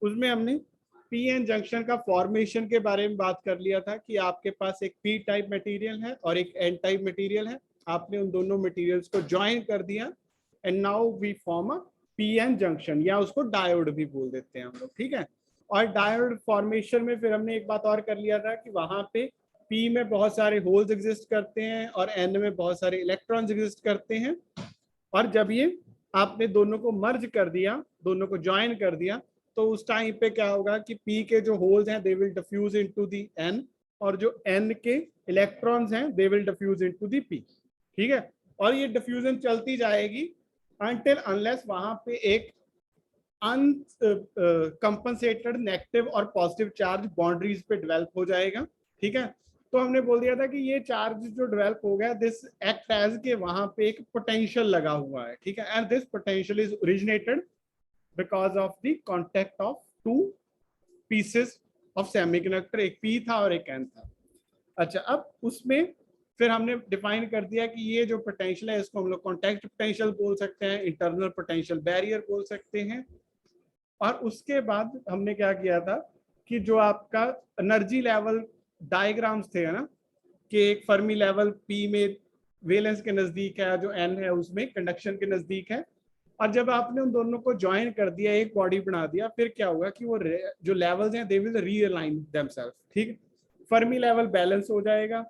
उसमें हमने P N junction का फॉर्मेशन के बारे में बात कर लिया था कि आपके पास एक पी टाइप मटेरियल है और एक एन टाइप मटेरियल है। आपने उन दोनों मटेरियल्स को ज्वाइन कर दिया and now we form a P N junction, या उसको डायोड भी बोल देते हैं हम लोग, ठीक है। और डायोड फॉर्मेशन में फिर हमने एक बात और कर लिया था कि वहां पे पी में बहुत सारे होल्स एग्जिस्ट करते हैं और एन में बहुत सारे इलेक्ट्रॉन्स एग्जिस्ट करते हैं। और जब ये आपने दोनों को मर्ज कर दिया, दोनों को ज्वाइन कर दिया, तो उस टाइम पे क्या होगा कि पी के जो होल्स हैं they will diffuse into the N, और जो एन के इलेक्ट्रॉन्स हैं they will diffuse into the P, ठीक है। और ये डिफ्यूजन चलती जाएगी अनटिल अनलेस वहां पे एक अनकंपनसेटेड नेगेटिव और पॉजिटिव चार्ज बाउंड्रीज पे डेवलप हो जाएगा, ठीक है। तो हमने बोल दिया था कि ये चार्ज जो डेवलप हो गया दिस एक्ट एज के वहां पे एक पोटेंशियल लगा हुआ है, ठीक है। And this potential is originated because of the contact of two pieces of semiconductor, एक पी था और एक एन था। अच्छा, अब उसमें फिर हमने डिफाइन कर दिया कि ये जो पोटेंशियल है इसको हम लोग कॉन्टैक्ट पोटेंशियल बोल सकते हैं, इंटरनल पोटेंशियल बैरियर बोल सकते हैं। और उसके बाद हमने क्या किया था कि जो आपका एनर्जी लेवल डायग्राम्स थे ना, कि एक फर्मी लेवल पी में वेलेंस के नजदीक है, जो एन है उसमें कंडक्शन के नजदीक है। और जब आपने उन दोनों को ज्वाइन कर दिया, एक बॉडी बना दिया, फिर क्या होगा कि वो जो लेवल्स हैं दे विल रीअलाइन देमसेल्फ, ठीक। फर्मी लेवल बैलेंस हो जाएगा,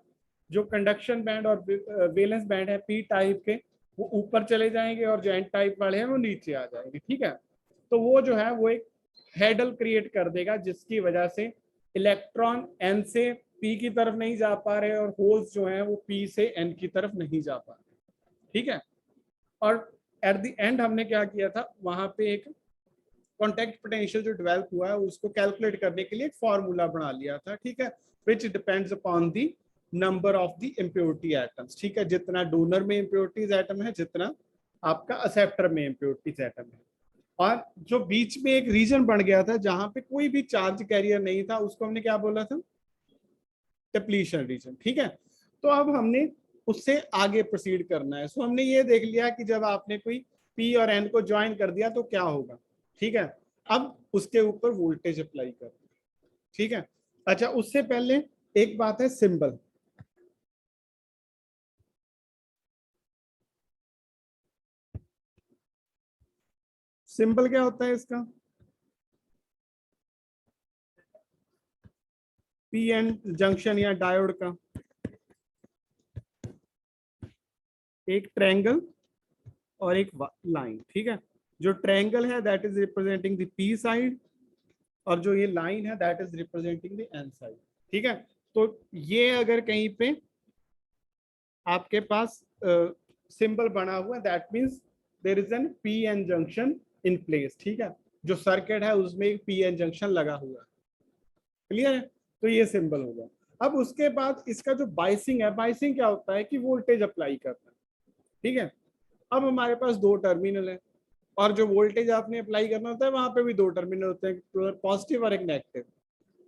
जो कंडक्शन बैंड और वेलेंस बैंड है पी टाइप के वो ऊपर चले जाएंगे और जो एन टाइप वाले हैं वो नीचे आ जाएंगे, ठीक है। तो वो जो है वो एक हेडल क्रिएट कर देगा जिसकी वजह से इलेक्ट्रॉन एन से पी की तरफ नहीं जा पा रहे और होल्स जो हैं वो पी से एन की तरफ नहीं जा पा रहे, ठीक है। और एट द एंड हमने क्या किया था, वहां पे एक कॉन्टैक्ट पोटेंशियल जो डेवलप हुआ है उसको कैलकुलेट करने के लिए एक फॉर्मूला बना लिया था, ठीक है, which depends upon the number of the impurity atoms, ठीक है। जितना डोनर में इम्प्योरिटीज एटम है, जितना आपका एक्सेप्टर में इम्प्योरिटीज एटम है। और जो बीच में एक रीजन बन गया था जहां पे कोई भी चार्ज कैरियर नहीं था, उसको हमने क्या बोला था, डिप्लीशन रीजन, ठीक है। तो अब हमने उससे आगे प्रोसीड करना है। सो हमने ये देख लिया कि जब आपने कोई पी और एन को ज्वाइन कर दिया तो क्या होगा, ठीक है। अब उसके ऊपर वोल्टेज अप्लाई कर, ठीक है। अच्छा, उससे पहले एक बात है, सिंबल। सिंबल क्या होता है इसका, पी एन जंक्शन या डायोड का, एक ट्रायंगल और एक लाइन, ठीक है। जो ट्रायंगल है that is representing the P side, और जो ये लाइन है that is representing the N side, ठीक है। तो ये अगर कहीं पे आपके पास सिंबल बना हुआ है that means there is an P N junction in place, ठीक है। जो सर्किट है उसमें एक पी एन जंक्शन लगा हुआ है, क्लियर है। तो ये सिंबल होगा। अब उसके बाद इसका जो बाइसिंग है, बाइसिंग क्या होता है कि वोल्टेज अप्लाई करना है, ठीक है। अब हमारे पास दो टर्मिनल है और जो वोल्टेज आपने अप्लाई करना होता है वहां पे भी दो टर्मिनल होते हैं, पॉजिटिव और एक नेगेटिव।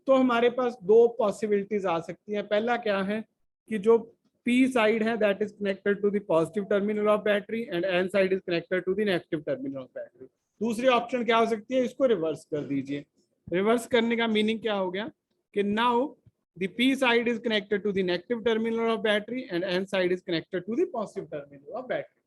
तो हमारे पास दो पॉसिबिलिटीज आ सकती हैं। पहला क्या है कि जो पी साइड है that is connected to the positive terminal of battery and N side is connected to the negative terminal of battery. दूसरी ऑप्शन क्या हो सकती है, इसको रिवर्स कर दीजिए। रिवर्स करने का मीनिंग क्या हो गया कि now the p side is connected to the negative terminal of battery and n side is connected to the positive terminal of battery,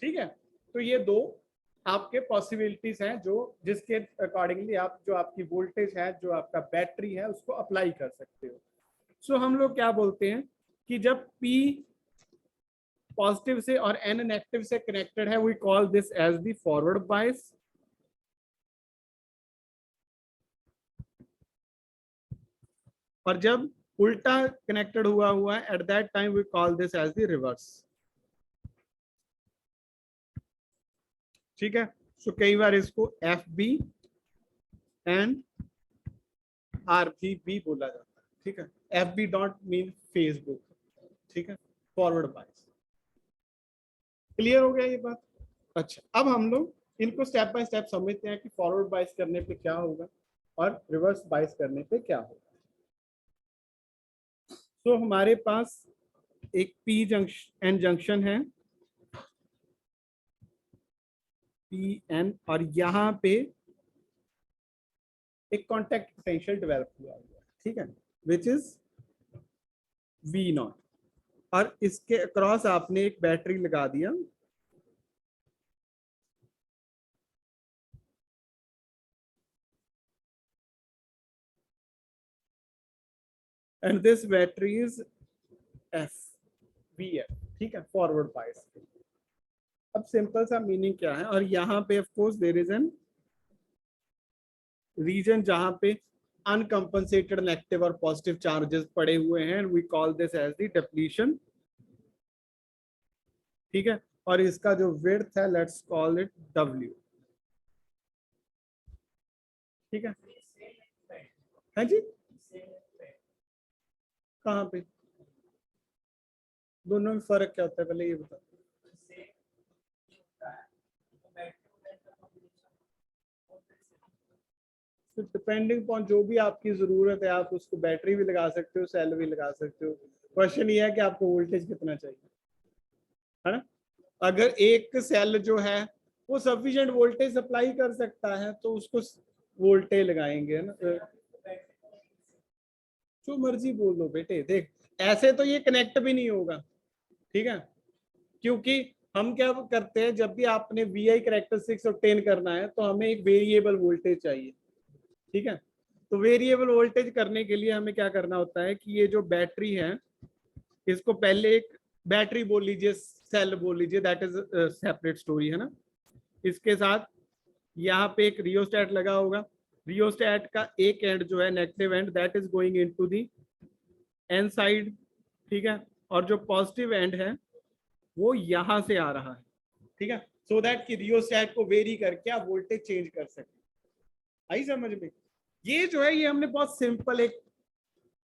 ठीक है। तो ये दो आपके पॉसिबिलिटीज हैं जो जिसके अकॉर्डिंगली आप जो आपकी वोल्टेज है, जो आपका बैटरी है, उसको अप्लाई कर सकते हो। सो हम लोग क्या बोलते हैं कि जब P पॉजिटिव से और N नेगेटिव से कनेक्टेड है we call this as the forward bias, और जब उल्टा कनेक्टेड हुआ है at that time we call this as the reverse, ठीक है। सो कई बार इसको एफ बी एंड आर भी बोला जाता है, ठीक है। F B dot mean Facebook, ठीक है, फॉरवर्ड बायस। क्लियर हो गया ये बात। अच्छा, अब हम लोग इनको स्टेप बाय स्टेप समझते हैं कि फॉरवर्ड बायस करने पे क्या होगा और रिवर्स बायस करने पे क्या होगा। तो हमारे पास एक पी जंक्शन एन जंक्शन है, पी एन, और यहाँ पे एक कॉन्टैक्ट पोटेंशियल डेवलप हुआ है, ठीक है, विच इज V0, और इसके अक्रॉस आपने एक बैटरी लगा दिया, and this battery is F, VF, ठीक है, फॉरवर्ड बायस। अब सिंपल सा मीनिंग क्या है, और यहाँ पे of course there is an region जहां पे अनकंपनसेटेड नेगेटिव और पॉजिटिव चार्जेस पड़े हुए हैं, we call this as the depletion, ठीक है, और इसका जो विड्थ है लेट्स कॉल इट W, ठीक है। है जी, कहाँ पे दोनों में फर्क क्या होता है, पहले ये बताओ। तो डिपेंडिंग अपॉन जो भी आपकी जरूरत है, आप उसको बैटरी भी लगा सकते हो, सेल भी लगा सकते हो। क्वेश्चन ये है कि आपको वोल्टेज कितना चाहिए, है ना। अगर एक सेल जो है वो सफिशिएंट वोल्टेज सप्लाई कर सकता है तो उसको वोल्टेज लगाएंगे, है ना। जो मर्जी बोल दो बेटे, देख ऐसे तो ये कनेक्ट भी नहीं होगा, ठीक है, क्योंकि हम क्या करते हैं, जब भी आपने VI कैरेक्टरिस्टिक्स ऑब्टेन करना है तो हमें एक वेरिएबल वोल्टेज चाहिए, ठीक है। तो वेरिएबल वोल्टेज करने के लिए हमें क्या करना होता है कि ये जो बैटरी है इसको पहले एक बैटरी बोल लीजिए, सेल बोल लीजिए, दैट इज सेपरेट स्टोरी, है ना। इसके साथ यहाँ पे एक रियोस्टेट लगा होगा, रियोस्टेट का एक एंड जो है negative end that is going into the N side, ठीक है, और जो पॉजिटिव एंड है वो यहां से आ रहा है, ठीक है, सो दैट कि रियोस्टेट को वेरी करके आप वोल्टेज चेंज कर सके। आई समझ में। ये जो है ये हमने बहुत सिंपल एक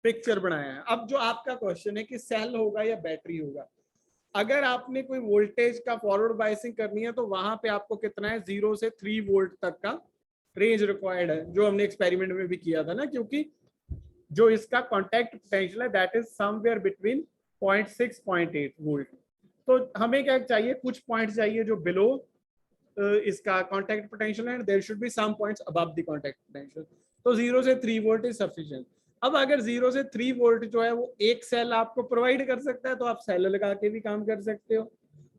पिक्चर बनाया है। अब जो आपका क्वेश्चन है कि सेल होगा या बैटरी होगा, अगर आपने कोई वोल्टेज का फॉरवर्ड बायसिंग करनी है तो वहां पे आपको कितना है, 0 से 3 वोल्ट तक का रेंज रिक्वायर्ड है, जो हमने एक्सपेरिमेंट में भी किया था ना, क्योंकि जो इसका कॉन्टैक्ट पोटेंशियल है that is somewhere between 0.6 0.8 volt. तो हमें क्या चाहिए, कुछ पॉइंट चाहिए जो बिलो इसका कॉन्टैक्ट पोटेंशियल है, there should be some points above the contact potential. तो 0 से 3 वोल्ट इज सफिशिएंट। अब अगर 0 से 3 वोल्ट जो है वो एक सेल आपको प्रोवाइड कर सकता है तो आप सेल लगा के भी काम कर सकते हो,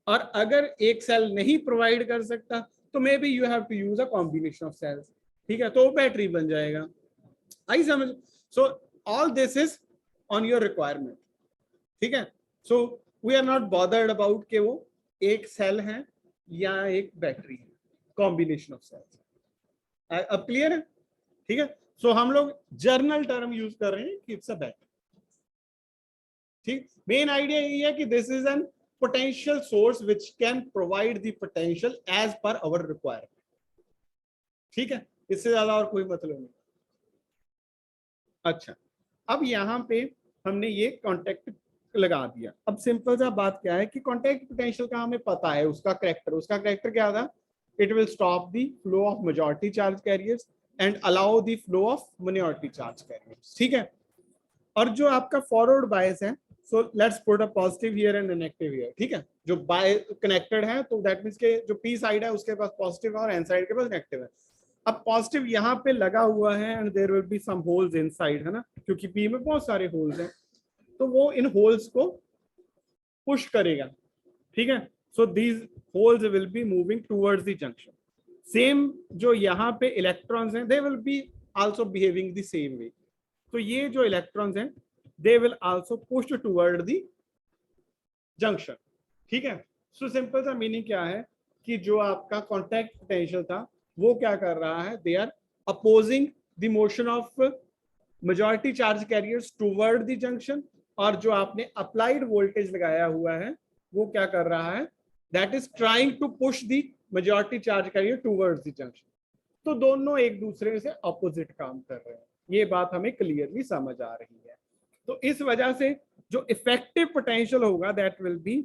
और अगर एक सेल नहीं प्रोवाइड कर सकता तो may be you have to use a combination of cells, ठीक है, तो बैटरी बन जाएगा। आई समझ। So all this is on your requirement, ठीक है। So we are not bothered about कि वो एक सेल है या एक बैटरी है, कॉम्बिनेशन ऑफ सेल्स। अब क्लियर है, ठीक है। सो हम लोग जर्नल टर्म यूज कर रहे हैं कि इट्स अ बैटरी, ठीक। मेन आइडिया यही है कि this is an potential source which can provide the potential as per our requirement, ठीक है, इससे ज्यादा और कोई मतलब नहीं। अच्छा, अब यहाँ पे हमने ये कॉन्टेक्ट लगा दिया। अब सिंपल सा बात क्या है कि कॉन्टेक्ट पोटेंशियल का हमें पता है, उसका करेक्टर क्या था, it will stop the flow of majority charge carriers and allow the flow of minority charge carriers, ठीक है। और जो आपका फॉरवर्ड बायस है, so let's put a positive here and negative here, ठीक है, जो बाय कनेक्टेड है तो दैट मींस के जो पी साइड है उसके पास पॉजिटिव है और एन साइड के पास नेगेटिव है। अब पॉजिटिव यहाँ पे लगा हुआ है and there will be some holes inside, है ना, क्योंकि पी में बहुत सारे होल्स हैं, तो वो इन होल्स को पुश करेगा, ठीक है। So these holes will be moving towards the junction. Same जो यहाँ पे इलेक्ट्रॉन्स हैं they will be also behaving the same way. तो ये जो इलेक्ट्रॉन्स हैं they will also pushed toward the junction, ठीक है। सो सिंपल सा मीनिंग क्या है कि जो आपका कॉन्टैक्ट पोटेंशियल था वो क्या कर रहा है, they are opposing the motion of majority charge carriers toward the junction, और जो आपने अप्लाइड वोल्टेज लगाया हुआ है वो क्या कर रहा है, that is trying to push the majority charge carrier towards the junction. तो दोनों एक दूसरे से ऑपोजिट काम कर रहे हैं, ये बात हमें क्लियरली समझ आ रही है। तो इस वजह से जो इफेक्टिव पोटेंशियल होगा that will B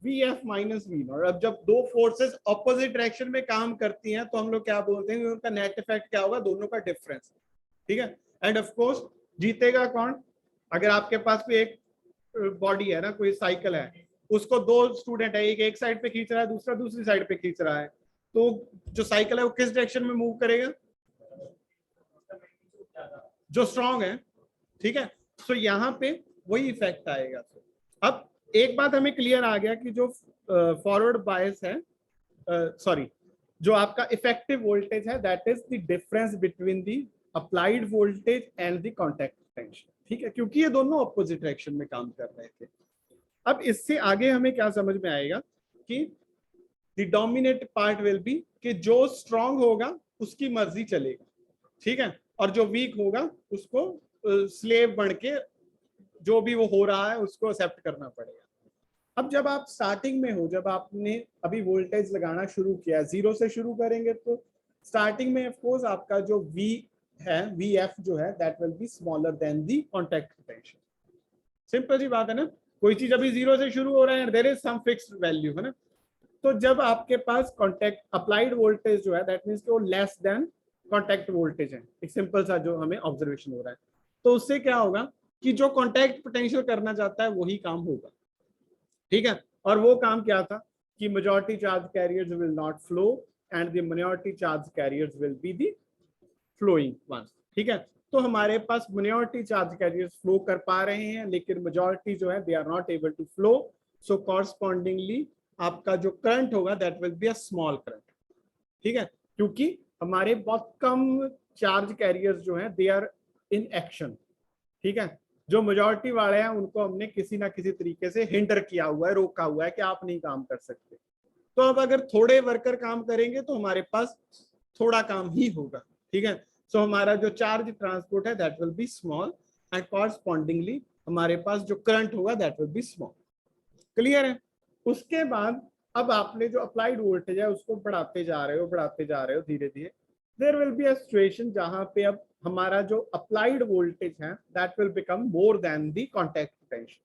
VF minus V not. अब जब दो फोर्सेस ऑपोजिट डायरेक्शन में काम करती हैं तो हम लोग क्या बोलते हैं, उनका नेट इफेक्ट क्या होगा, दोनों का डिफरेंस, ठीक है। एंड ऑफ कोर्स जीतेगा कौन, अगर आपके पास कोई एक बॉडी है ना, कोई साइकिल है, उसको दो स्टूडेंट है, एक साइड पे खींच रहा है, दूसरा दूसरी साइड पे खींच रहा है, तो जो साइकिल है वो किस डायरेक्शन में मूव करेगा, जो स्ट्रांग है, ठीक है। सो यहाँ पे वही इफेक्ट आएगा। अब एक बात हमें क्लियर आ गया कि जो फॉरवर्ड बायस है, सॉरी, जो आपका इफेक्टिव वोल्टेज है that is the difference between the applied voltage and the contact potential, ठीक है, क्योंकि ये दोनों ऑपोजिट डायरेक्शन में काम कर रहे थे। अब इससे आगे हमें क्या समझ में आएगा कि the dominate part will be कि जो स्ट्रांग होगा उसकी मर्जी चलेगा, ठीक है, और जो वीक होगा उसको स्लेव बन के जो भी वो हो रहा है उसको एक्सेप्ट करना पड़ेगा। अब जब आप स्टार्टिंग में हो, जब आपने अभी वोल्टेज लगाना शुरू किया, जीरो से शुरू करेंगे तो स्टार्टिंग में ऑफ कोर्स आपका जो V है, VF जो है that will be smaller than the contact potential. Simple सी बात है ना, कोई चीज अभी जीरो से शुरू हो रहा है, there is some fixed value, है ना। तो जब आपके पास कॉन्टैक्ट अप्लाइड वोल्टेज जो है दैट मीन्स कि वो लेस देन कॉन्टैक्ट वोल्टेज है, एक सिंपल सा जो हमें ऑब्जर्वेशन हो रहा है, तो उससे क्या होगा कि जो कॉन्टैक्ट पोटेंशियल करना चाहता है वही काम होगा, ठीक है। और वो काम क्या था कि majority charge carriers will not flow and the minority charge carriers will be the flowing one, ठीक है। तो हमारे पास माइनॉरिटी चार्ज कैरियर्स फ्लो कर पा रहे हैं लेकिन मेजॉरिटी जो है they are not able to flow, so correspondingly आपका जो करंट होगा that will be a small current, ठीक है, क्योंकि हमारे बहुत कम चार्ज कैरियर्स जो हैं दे आर इन एक्शन, ठीक है। जो मेजॉरिटी वाले हैं उनको हमने किसी ना किसी तरीके से हिंडर किया हुआ है, रोका हुआ है कि आप नहीं काम कर सकते। तो अब अगर थोड़े वर्कर काम करेंगे तो हमारे पास थोड़ा काम ही होगा, ठीक है। सो हमारा जो चार्ज ट्रांसपोर्ट है that will B small and correspondingly हमारे पास जो करंट होगा that will B small. Clear है। उसके बाद अब आपने जो अप्लाइड वोल्टेज है उसको बढ़ाते जा रहे हो धीरे धीरे, there will be a situation जहां पे अब हमारा जो अप्लाइड वोल्टेज है that will become more than the contact potential,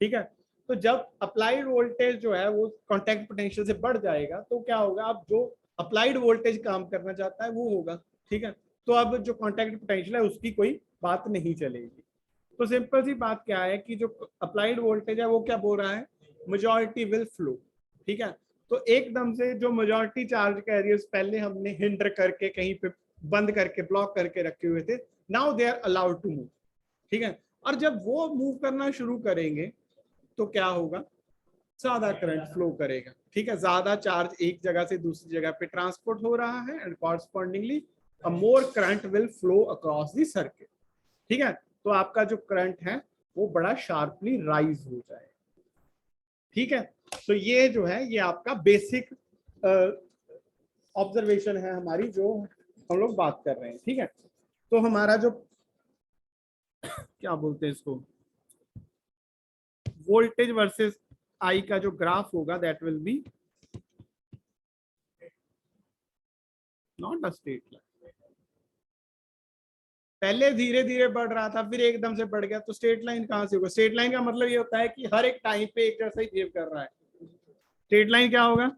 ठीक है। तो जब अप्लाइड वोल्टेज जो है वो कॉन्टैक्ट पोटेंशियल से बढ़ जाएगा तो क्या होगा, अब जो अप्लाइड वोल्टेज काम करना चाहता है वो होगा, ठीक है। तो अब जो कॉन्टैक्ट पोटेंशियल है उसकी कोई बात नहीं चलेगी। तो सिंपल सी बात क्या है कि जो अप्लाइड वोल्टेज है वो क्या बोल रहा है, मेजॉरिटी विल फ्लो, ठीक है। तो एकदम से जो मेजॉरिटी चार्ज कैरियर्स पहले हमने हिंडर करके कहीं पे बंद करके ब्लॉक करके रखे हुए थे, now they are allowed to move, ठीक है। और जब वो मूव करना शुरू करेंगे तो क्या होगा, ज्यादा करंट फ्लो करेगा, ठीक है, ज्यादा चार्ज एक जगह से दूसरी जगह पे ट्रांसपोर्ट हो रहा है and correspondingly a more current will flow across the circuit, ठीक है। तो आपका जो करंट है वो बड़ा शार्पली राइज हो जाएगा, ठीक है। तो ये जो है ये आपका बेसिक ऑब्जर्वेशन है हमारी जो हम लोग बात कर रहे हैं, ठीक है। तो हमारा जो क्या बोलते हैं इसको, वोल्टेज वर्सेस आई का जो ग्राफ होगा that will B not a straight line, पहले धीरे धीरे बढ़ रहा था फिर एकदम से बढ़ गया, तो स्ट्रेट लाइन कहां से होगा। स्ट्रेट लाइन का मतलब ये होता है कि हर एक टाइम पे एक जैसा ही बिहेव कर रहा है। स्ट्रेट लाइन क्या होगा,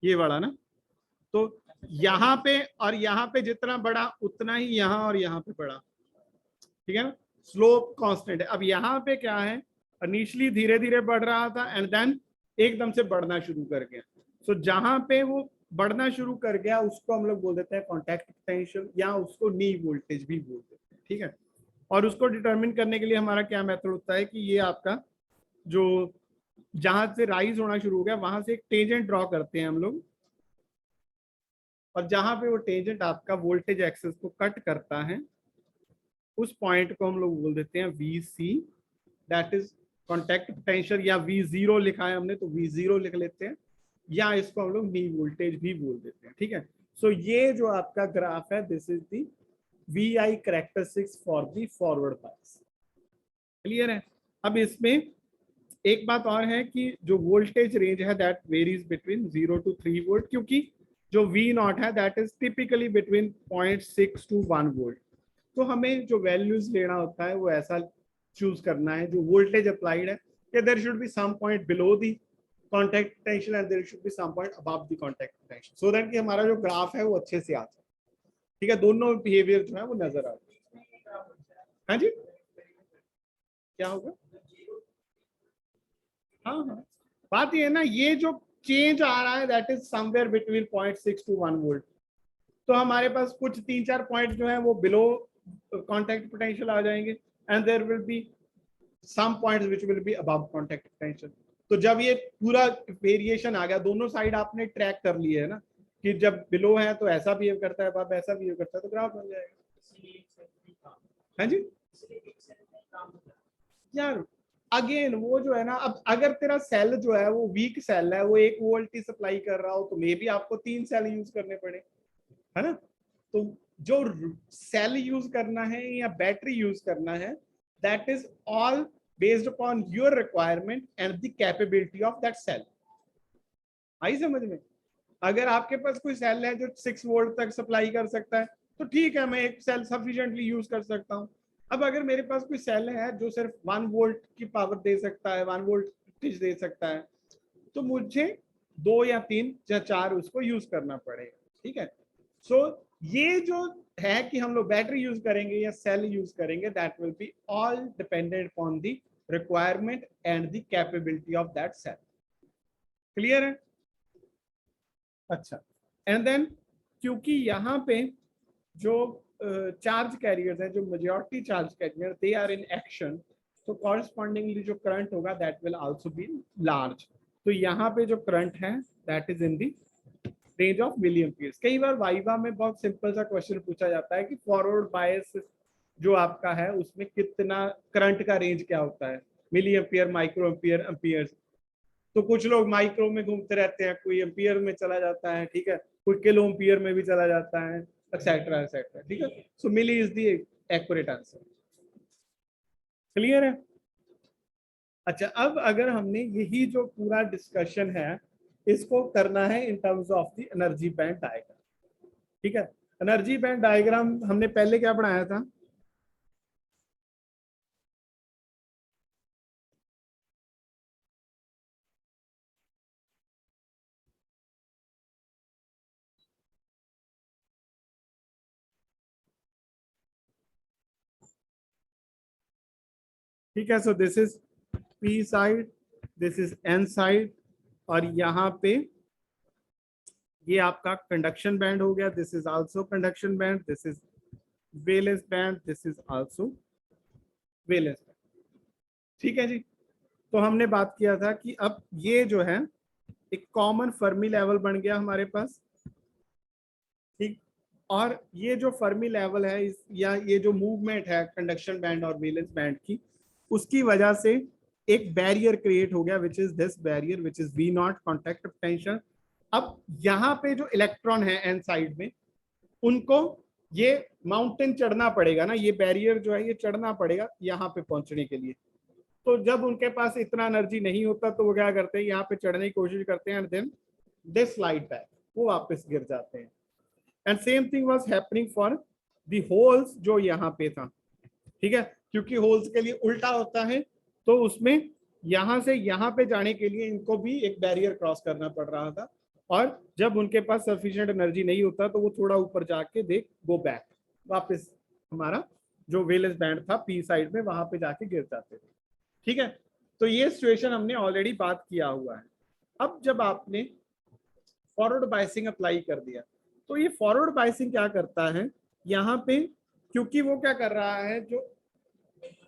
ये बड़ा ना, तो यहाँ पे और यहाँ पे जितना बड़ा उतना ही यहाँ और यहाँ पे बड़ा, ठीक है ना, स्लोप कांस्टेंट है। अब यहाँ पे क्या है, इनिशियली धीरे धीरे बढ़ रहा था एंड देन एकदम से बढ़ना शुरू कर गया। सो जहां पे वो बढ़ना शुरू कर गया उसको हम लोग बोल देते हैं कॉन्टैक्ट पोटेंशियल या उसको नी वोल्टेज भी बोल देते हैं, ठीक है। और उसको डिटरमिन करने के लिए हमारा क्या मेथड होता है कि ये आपका जो जहां से राइज होना शुरू हो गया वहां से एक टेंजेंट ड्रॉ करते हैं हम लोग, और जहां पे वो टेंजेंट आपका वोल्टेज एक्सेस को कट करता है उस पॉइंट को हम लोग बोल देते हैं VC, that is contact potential, या V0 लिखा है हमने तो V0 लिख लेते हैं, या इसको हम लोग नी वोल्टेज भी बोल देते हैं, ठीक है। सो ये जो आपका ग्राफ है this is the VI characteristics for the forward bias. Clear है। अब इसमें एक बात और है कि जो वोल्टेज रेंज है that varies between 0 to 3 volt, क्योंकि जो V0 है that is typically between 0.6 to 1 volt. तो हमें जो वैल्यूज लेना होता है वो ऐसा चूज करना है जो वोल्टेज अप्लाइड है कि there should be some point below the contact potential and there should be some point above the contact potential, so that कि हमारा जो ग्राफ है वो अच्छे से आ जाए, ठीक है, दोनों बिहेवियर जो है वो नजर आ जाए। हाँ जी, क्या होगा, हाँ हाँ बात ये है ना, ये जो चेंज आ रहा है that is somewhere between 0.6 to 1 volt. तो हमारे पास कुछ 3-4 पॉइंट जो है वो बिलो कॉन्टैक्ट पोटेंशियल आ जाएंगे, and there will be some points which will be above contact potential. तो जब ये पूरा वेरिएशन आ गया, दोनों साइड आपने ट्रैक कर लिए है ना, कि जब बिलो है तो ऐसा बिहेव करता है, अब ऐसा बिहेव करता है, तो ग्राफ बन जाएगा। हाँ जी यार, अगेन वो जो है ना, अब अगर तेरा सेल जो है वो वीक सेल है, वो 1 वोल्ट ही सप्लाई कर रहा हो, तो मे बी आपको 3 सेल यूज करने पड़े, है ना। तो जो सेल यूज करना है या बैटरी यूज करना है, that is all based upon your requirement and the capability of that cell. आई समझ में? अगर आपके पास कोई सेल है जो 6 वोल्ट तक सप्लाई कर सकता है, तो ठीक है, मैं एक सेल सफिशिएंटली यूज कर सकता हूँ। अब अगर मेरे पास कोई सेल है जो सिर्फ 1 वोल्ट की पावर दे सकता है, 1 वोल्ट दे सकता है, तो मुझे 2 या 3 या 4 उसको यूज करना पड़ेगा। ठीक है, सो ये जो है कि हम लोग बैटरी यूज करेंगे या सेल यूज करेंगे, that will be all dependent on the requirement and the capability of that cell. Clear है? अच्छा, एंड देन क्योंकि यहाँ पे जो चार्ज कैरियर्स है, जो majority charge carrier they are in action, तो कॉरस्पॉन्डिंगली जो करंट होगा that will also be large. तो यहाँ पे जो करंट है that is in the range of milli amperes. कई बार वाइवा में बहुत सिंपल सा क्वेश्चन पूछा जाता है कि फॉरवर्ड बायस जो आपका है उसमें कितना करंट का रेंज क्या होता है, milli ampere, micro ampere, amperes. तो कुछ लोग माइक्रो में घूमते रहते हैं, कोई एम्पियर में चला जाता है, ठीक है, कोई किलो एम्पियर में भी चला जाता है, एक्सेट्रा एक्सेट्रा। ठीक है, सो मिली is the accurate answer. Clear है? अच्छा, अब अगर हमने यही जो पूरा डिस्कशन है इसको करना है in terms of the energy band diagram. ठीक है, एनर्जी बैंड डायग्राम हमने पहले क्या पढ़ाया था? ठीक है, so this is P side, this is N side, और यहाँ पे ये आपका कंडक्शन बैंड हो गया, this is also conduction band, this is valence band, this is also valence band. ठीक है जी, तो हमने बात किया था कि अब ये जो है एक कॉमन फर्मी लेवल बन गया हमारे पास। ठीक, और ये जो फर्मी लेवल है या ये जो मूवमेंट है कंडक्शन बैंड और वेलेंस बैंड की, उसकी वजह से एक बैरियर क्रिएट हो गया, which is this barrier, which is we not contact potential. अब यहाँ पे जो इलेक्ट्रॉन है एन साइड में, उनको ये माउंटेन चढ़ना पड़ेगा ना, ये बैरियर जो है ये चढ़ना पड़ेगा यहाँ पे पहुंचने के लिए। तो जब उनके पास इतना एनर्जी नहीं होता तो वो क्या करते हैं, यहाँ पे चढ़ने की कोशिश करते हैं, and then they slide back, वो वापस गिर जाते हैं। And same thing was happening for the holes जो यहाँ पे था। ठीक है, क्योंकि होल्स के लिए उल्टा होता है, तो उसमें यहाँ से यहाँ पे जाने के लिए इनको भी एक बैरियर क्रॉस करना पड़ रहा था, और जब उनके पास सफिशिएंट एनर्जी नहीं होता तो वो थोड़ा ऊपर जाके दे गो बैक, वापस हमारा जो वेलेंस बैंड था पी साइड में वहां पे जाके गिर जाते थे। ठीक है, तो ये सिचुएशन हमने ऑलरेडी बात किया हुआ है। अब जब आपने फॉरवर्ड बायसिंग अप्लाई कर दिया, तो ये फॉरवर्ड बायसिंग क्या करता है यहाँ पे, क्योंकि वो क्या कर रहा है, जो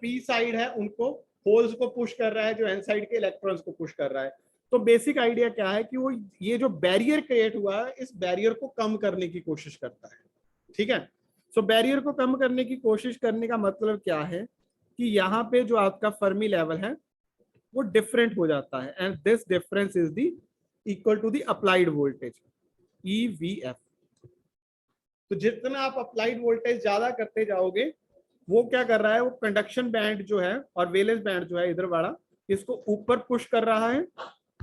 पी साइड है उनको होल्स को पुश कर रहा है, जो एन साइड के इलेक्ट्रॉन्स को पुश कर रहा है। तो बेसिक आइडिया क्या है कि वो ये जो बैरियर क्रिएट हुआ है, इस बैरियर को कम करने की कोशिश करता है। ठीक है, सो बैरियर को कम करने की कोशिश करने का मतलब क्या है कि यहाँ पे जो आपका फर्मी लेवल है वो डिफरेंट हो जाता है, and this difference is the equal to the applied voltage, EVF। तो जितना आप अप्लाइड वोल्टेज ज्यादा करते जाओगे, वो क्या कर रहा है, वो कंडक्शन बैंड जो है और वेलेंस बैंड जो है इधर वाला, इसको ऊपर पुश कर रहा है,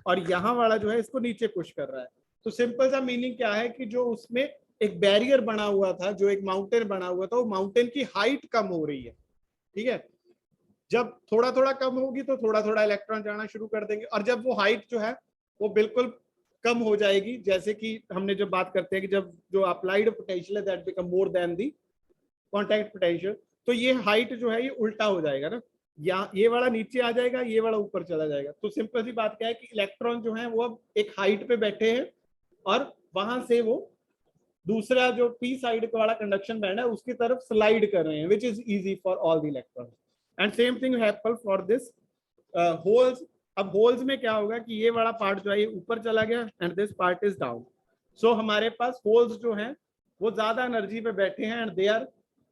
और यहाँ वाला जो है इसको नीचे पुश कर रहा है। तो सिंपल सा मीनिंग क्या है कि जो उसमें एक बैरियर बना हुआ था, जो एक माउंटेन बना हुआ था, वो माउंटेन की हाइट कम हो रही है। ठीक है, जब थोड़ा थोड़ा कम होगी तो थोड़ा थोड़ा इलेक्ट्रॉन जाना शुरू कर देंगे, और जब वो हाइट जो है वो बिल्कुल कम हो जाएगी, जैसे कि हमने जब बात करते हैं कि जब जो अप्लाइड पोटेंशियल है that become more then the contact potential, तो ये हाइट जो है ये उल्टा हो जाएगा ना, या ये वाला नीचे आ जाएगा, ये वाला ऊपर चला जाएगा। तो सिंपल सी बात क्या है कि इलेक्ट्रॉन जो है वो अब एक हाइट पे बैठे हैं और वहां से वो दूसरा जो पी साइड वाला कंडक्शन बैंड है उसकी तरफ स्लाइड कर रहे हैं, which is easy for all the electrons. And same thing happen for this holes. अब होल्स में क्या होगा कि ये वाला पार्ट जो है ये ऊपर चला गया and this part is down. So हमारे पास होल्स जो हैं वो ज्यादा एनर्जी पे बैठे हैं and they are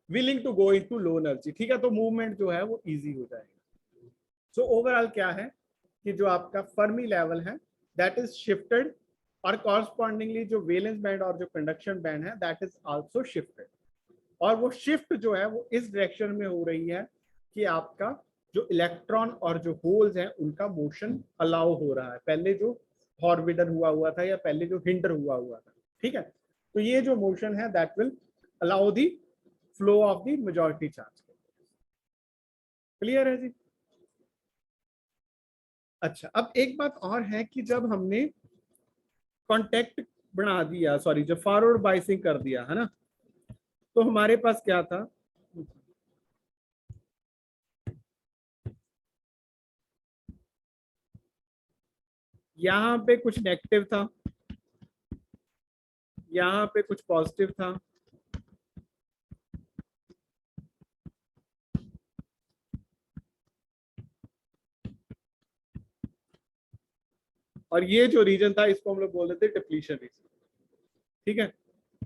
willing to go into low energy, ठीक है। तो मूवमेंट जो है वो इजी हो जाएगा। सो ओवरऑल क्या है कि जो आपका फर्मी लेवल है दैट इज शिफ्टेड, और कॉरस्पॉन्डिंगली जो वैलेंस बैंड और जो कंडक्शन बैंड है दैट इज आल्सो शिफ्टेड। और वो शिफ्ट जो है वो इस डायरेक्शन में हो रही है कि आपका जो इलेक्ट्रॉन और जो होल्स हैं उनका मोशन अलाउ हो रहा है, पहले जो फॉरवर्डर हुआ था या पहले जो हिंडर हुआ था, ठीक है। तो ये जो मोशन है that will allow the flow of the majority charge. Clear है जी? अच्छा, अब एक बात और है कि जब हमने कांटेक्ट बना दिया, सॉरी जब फॉरवर्ड बाइसिंग कर दिया है ना, तो हमारे पास क्या था, यहाँ पे कुछ नेगेटिव था, यहाँ पे कुछ पॉजिटिव था, और ये जो रीजन था इसको हम लोग बोल रहे थे डिप्लीशन रीजन, ठीक है।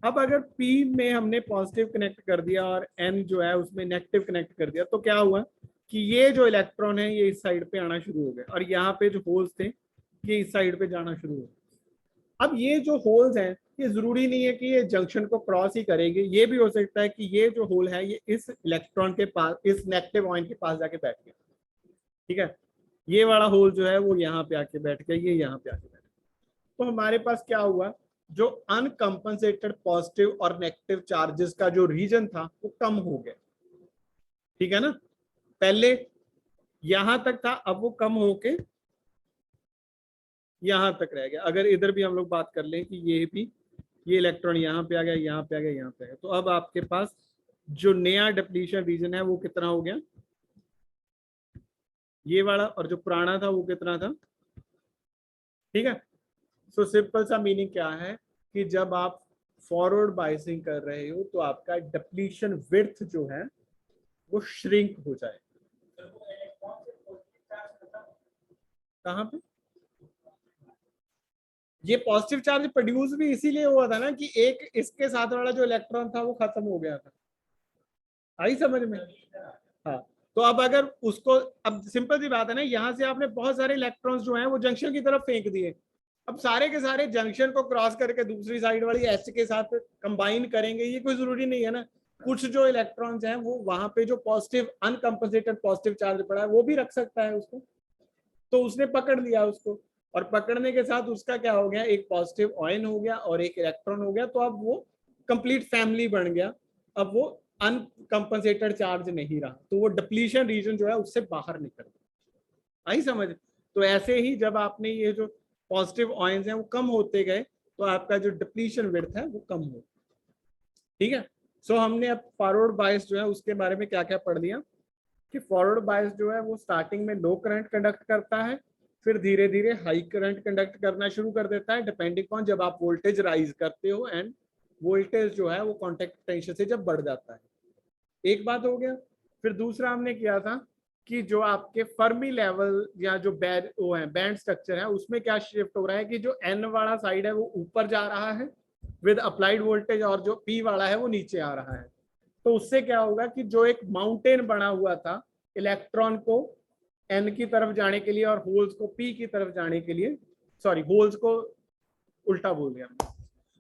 अब अगर P में हमने पॉजिटिव कनेक्ट कर दिया और N जो है उसमें नेगेटिव कनेक्ट कर दिया, तो क्या हुआ कि ये जो इलेक्ट्रॉन है ये इस साइड पे आना शुरू हो गए और यहाँ पे जो होल्स थे ये इस साइड पे जाना शुरू हो गए। अब ये जो होल्स हैं ये जरूरी नहीं है कि ये जंक्शन को क्रॉस ही करेंगे, ये भी हो सकता है कि ये जो होल है ये इस इलेक्ट्रॉन के पास, इस नेगेटिव आयन के पास जाके बैठ गया, ठीक है। ये वाला होल जो है वो यहाँ पे आके बैठ गया, ये यहाँ पे आके बैठ गया। तो हमारे पास क्या हुआ, जो अनकंपनसेटेड पॉजिटिव और नेगेटिव चार्जेस का जो रीजन था वो कम हो गया, ठीक है ना। पहले यहां तक था, अब वो कम होके यहां तक रह गया। अगर इधर भी हम लोग बात कर लें कि ये भी, ये इलेक्ट्रॉन यहाँ पे आ गया, यहाँ पे आ गया, यहाँ पे आ गया, तो अब आपके पास जो नया डिप्लीशन रीजन है वो कितना हो गया, ये वाला, और जो पुराना था वो कितना था, ठीक है। सो सिंपल सा मीनिंग क्या है कि जब आप फॉरवर्ड बाइसिंग कर रहे हो तो आपका डिप्लीशन विड्थ जो है वो श्रिंक हो जाए। कहां पे ये पॉजिटिव चार्ज प्रोड्यूस भी इसीलिए हुआ था ना कि एक इसके साथ वाला जो इलेक्ट्रॉन था वो खत्म हो गया था, आई समझ में? हाँ। तो अब अगर उसको, अब सिंपल सी बात है ना, यहाँ से आपने बहुत सारे इलेक्ट्रॉन्स जो हैं वो जंक्शन की तरफ फेंक दिए, अब सारे के सारे जंक्शन को क्रॉस करके दूसरी साइड वाली एच के साथ कंबाइन करेंगे, ये कोई जरूरी नहीं है ना। कुछ जो इलेक्ट्रॉन्स हैं वो वहां पे जो पॉजिटिव अनकंपनसेटेड पॉजिटिव चार्ज पड़ा है वो भी रख सकता है उसको, तो उसने पकड़ लिया उसको, और पकड़ने के साथ उसका क्या हो गया, एक पॉजिटिव आयन हो गया और एक इलेक्ट्रॉन हो गया, तो अब वो कंप्लीट फैमिली बन गया। अब वो अनकंपनसेटेड चार्ज नहीं रहा, तो वो डिप्लीशन रीजन जो है उससे बाहर निकल गया, आई समझ? तो ऐसे ही जब आपने ये जो पॉजिटिव आयंस हैं वो कम होते गए तो आपका जो डिप्लीशन विड्थ है वो कम हो, ठीक है। सो हमने अब फॉरवर्ड बायस जो है उसके बारे में क्या क्या पढ़ लिया कि फॉरवर्ड बायस जो है वो स्टार्टिंग में लो करंट कंडक्ट करता है, फिर धीरे धीरे हाई करंट कंडक्ट करना शुरू कर देता है डिपेंडिंग ऑन जब आप वोल्टेज राइज करते हो, एंड वोल्टेज जो है वो कॉन्टेक्ट पोटेंशियल से जब बढ़ जाता है, एक बात हो गया। फिर दूसरा हमने किया था कि जो आपके फर्मी लेवल या जो वो है बैंड स्ट्रक्चर है उसमें क्या शिफ्ट हो रहा है कि जो एन वाला साइड है वो ऊपर जा रहा है विद अप्लाइड वोल्टेज, और जो पी वाला है वो नीचे आ रहा है। तो उससे क्या होगा कि जो एक माउंटेन बना हुआ था इलेक्ट्रॉन को एन की तरफ जाने के लिए और होल्स को पी की तरफ जाने के लिए, सॉरी होल्स को उल्टा बोल दिया,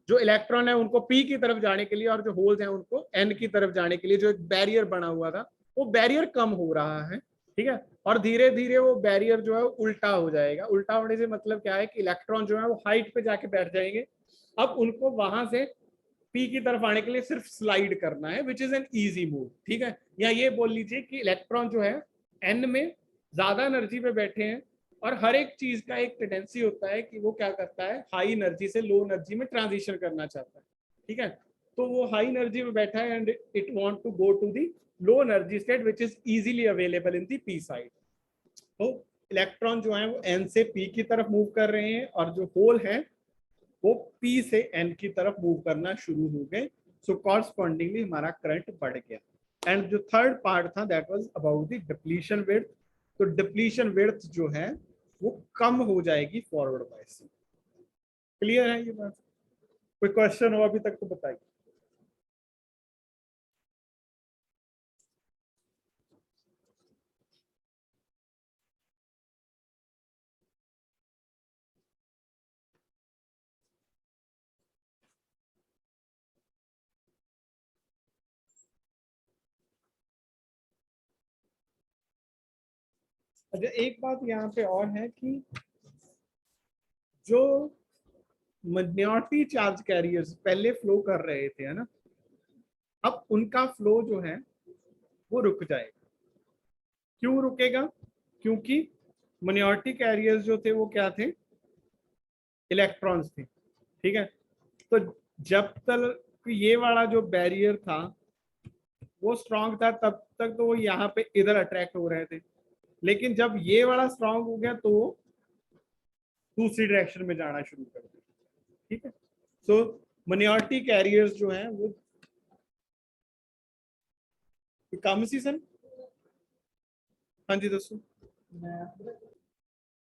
जो इलेक्ट्रॉन है उनको पी की तरफ जाने के लिए और जो होल्स हैं उनको एन की तरफ जाने के लिए जो एक बैरियर बना हुआ था वो बैरियर कम हो रहा है, ठीक है। और धीरे धीरे वो बैरियर जो है उल्टा हो जाएगा। उल्टा होने से मतलब क्या है कि इलेक्ट्रॉन जो है वो हाइट पे जाके बैठ जाएंगे, अब उनको वहां से पी की तरफ आने के लिए सिर्फ स्लाइड करना है, which is an easy move, ठीक है। या ये बोल लीजिए कि इलेक्ट्रॉन जो है एन में ज्यादा एनर्जी पे बैठे हैं और हर एक चीज का एक टेंडेंसी होता है कि वो क्या करता है, हाई एनर्जी से लो एनर्जी में ट्रांजिशन करना चाहता है, ठीक है। तो वो हाई एनर्जी में बैठा है and it want to go to the low energy state which is easily available in the P side. तो इलेक्ट्रॉन जो है वो एन से पी की तरफ मूव कर रहे हैं और जो होल है वो पी से एन की तरफ मूव करना शुरू हो गए। सो कॉरस्पॉन्डिंगली हमारा करंट बढ़ गया। एंड जो थर्ड पार्ट था that was about the depletion width. तो डिप्लीशन विड्थ जो है वो कम हो जाएगी फॉरवर्ड बायस से। क्लियर है ये बात? कोई क्वेश्चन हो अभी तक तो बताइए। अच्छा, एक बात यहाँ पे और है कि जो माइनॉरिटी चार्ज कैरियर्स पहले फ्लो कर रहे थे, है ना, अब उनका फ्लो जो है वो रुक जाएगा। क्यों रुकेगा? क्योंकि माइनॉरिटी कैरियर्स जो थे वो क्या थे? इलेक्ट्रॉन्स थे। ठीक है, तो जब तक ये वाला जो बैरियर था वो स्ट्रांग था तब तक तो वो यहाँ पे इधर अट्रैक्ट हो रहे थे, लेकिन जब ये वाला स्ट्रांग हो गया तो वो दूसरी डायरेक्शन में जाना शुरू कर दिया। ठीक है, सो माइनॉरिटी कैरियर्स जो हैं वो काम सीजन। हाँ जी दोस्तों,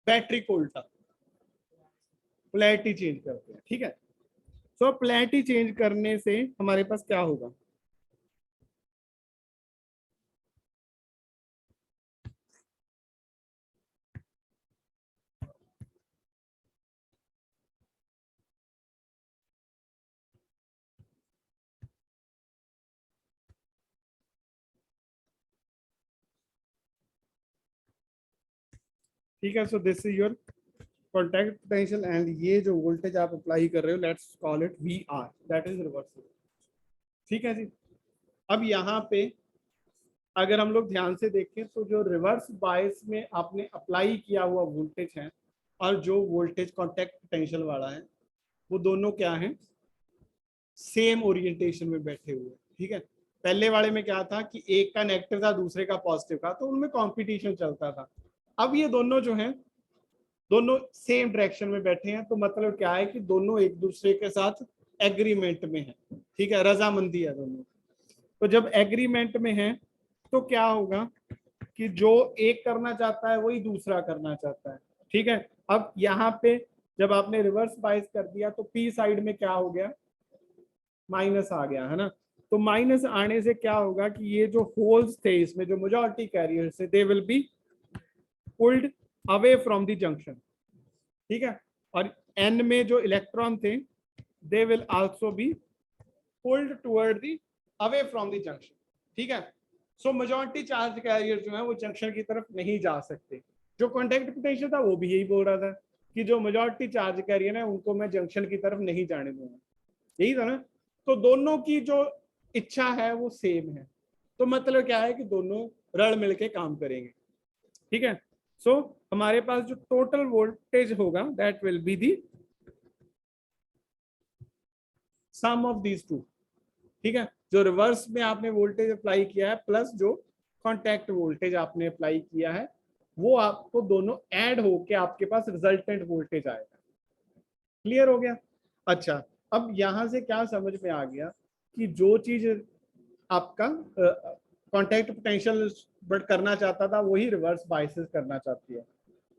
बैटरी को उल्टा पोलैरिटी चेंज करते हैं। ठीक है, सो पोलैरिटी चेंज करने से हमारे पास क्या होगा? ठीक है, so this is your contact potential and ये जो वोल्टेज आप अप्लाई कर रहे हो let's call it V R, that is reversal. ठीक है जी। अब यहाँ पे अगर हम लोग ध्यान से देखें तो जो रिवर्स बायस में आपने अप्लाई किया हुआ वोल्टेज है और जो वोल्टेज कॉन्टैक्ट पोटेंशियल वाला है वो दोनों क्या है? सेम ओरिएंटेशन में बैठे हुए। ठीक है, पहले वाले में क्या था कि एक का नेगेटिव था दूसरे का पॉजिटिव था, तो उनमें कंपटीशन चलता था। अब ये दोनों जो हैं दोनों सेम डायरेक्शन में बैठे हैं, तो मतलब क्या है कि दोनों एक दूसरे के साथ एग्रीमेंट में है। ठीक है, रजामंदी है दोनों। तो जब एग्रीमेंट में है तो क्या होगा कि जो एक करना चाहता है वही दूसरा करना चाहता है। ठीक है, अब यहाँ पे जब आपने रिवर्स बायस कर दिया तो पी साइड में क्या हो गया? माइनस आ गया, है ना। तो माइनस आने से क्या होगा कि ये जो होल्स थे इसमें जो मेजॉरिटी कैरियर से they will be pulled away from the junction. ठीक है, और एन में जो इलेक्ट्रॉन थे they will also be pulled toward the away from the junction. ठीक है, सो मेजॉरिटी चार्ज कैरियर जो है वो जंक्शन की तरफ नहीं जा सकते। जो कॉन्टैक्ट पोटेंशियल था वो भी यही बोल रहा था कि जो मेजॉरिटी चार्ज कैरियर है उनको मैं जंक्शन की तरफ नहीं जाने दूंगा, यही था ना। तो दोनों की जो इच्छा है वो सेम है, तो मतलब क्या है कि दोनों रल मिलके काम करेंगे। ठीक है, सो हमारे पास जो टोटल वोल्टेज होगा that will be the sum of these two. ठीक है, जो रिवर्स में आपने वोल्टेज अप्लाई किया है प्लस जो कॉन्टैक्ट वोल्टेज आपने अप्लाई किया है वो आपको दोनों ऐड होके आपके पास रिजल्टेंट वोल्टेज आएगा। क्लियर हो गया? अच्छा, अब यहां से क्या समझ में आ गया कि जो चीज आपका कॉन्टैक्ट पोटेंशियल बट करना चाहता था वही रिवर्स बायसेस करना चाहती है।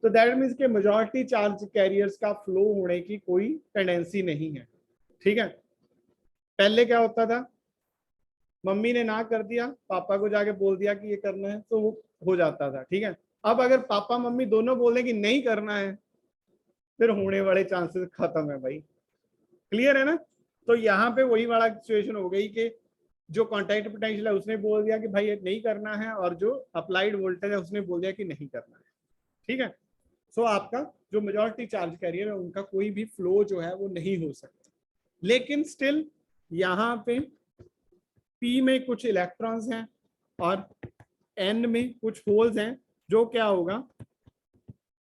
तो दैट मीन्स के मेजॉरिटी चार्ज कैरियर्स का फ्लो होने की कोई टेंडेंसी नहीं है। ठीक है, पहले क्या होता था? मम्मी ने ना कर दिया, पापा को जाके बोल दिया कि ये करना है तो वो हो जाता था। ठीक है, अब अगर पापा मम्मी दोनों बोले कि नहीं करना है फिर होने वाले चांसेस खत्म है भाई। क्लियर है ना? तो यहाँ पे वही वाला सिचुएशन हो गई कि जो कॉन्टैक्ट पोटेंशियल है उसने बोल दिया कि भाई ये नहीं करना है और जो अप्लाइड वोल्टेज है उसने बोल दिया कि नहीं करना है। ठीक है, सो आपका जो मेजॉरिटी चार्ज कैरियर है उनका कोई भी फ्लो जो है वो नहीं हो सकता। लेकिन स्टिल यहाँ पे पी में कुछ इलेक्ट्रॉन्स हैं और एन में कुछ होल्स हैं, जो क्या होगा